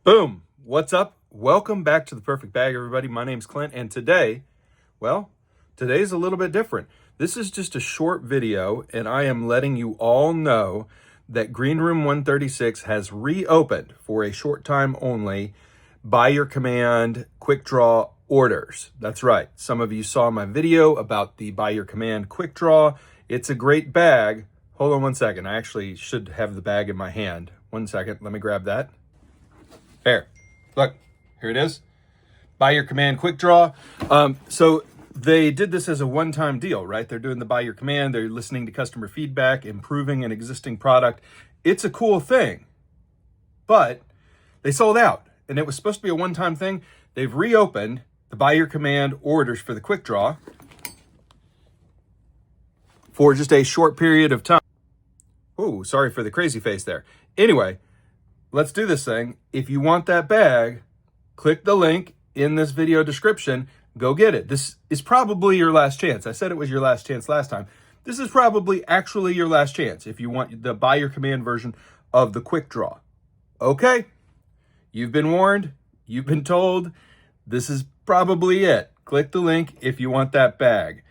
Boom! What's up? Welcome back to The Perfect Bag, everybody. My name's Clint, and today, today's a little bit different. This is just a short video, and I am letting you all know that Greenroom136 has reopened for a short time only by your command QuickDraw orders. That's right. Some of you saw my video about the by your command QuickDraw. It's a great bag. Hold on one second. I actually should have the bag in my hand. One second. Let me grab that. There, look, here it is. By your command QuickDraw. So they did this as a one-time deal, right? They're doing the by your command. They're listening to customer feedback, improving an existing product. It's a cool thing, but they sold out, and it was supposed to be a one-time thing. They've reopened the by your command orders for the QuickDraw for just a short period of time. Oh, sorry for the crazy face there. Anyway, let's do this thing. If you want that bag, click the link in this video description. Go get it. This is probably your last chance. I said it was your last chance last time. This is probably actually your last chance if you want the by your command version of the QuickDraw. Okay, you've been warned. You've been told. This is probably it. Click the link if you want that bag.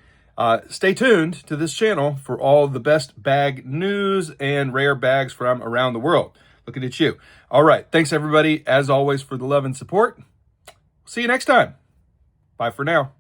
Stay tuned to this channel for all the best bag news and rare bags from around the world. Looking at you. All right. Thanks, everybody, as always, for the love and support. See you next time. Bye for now.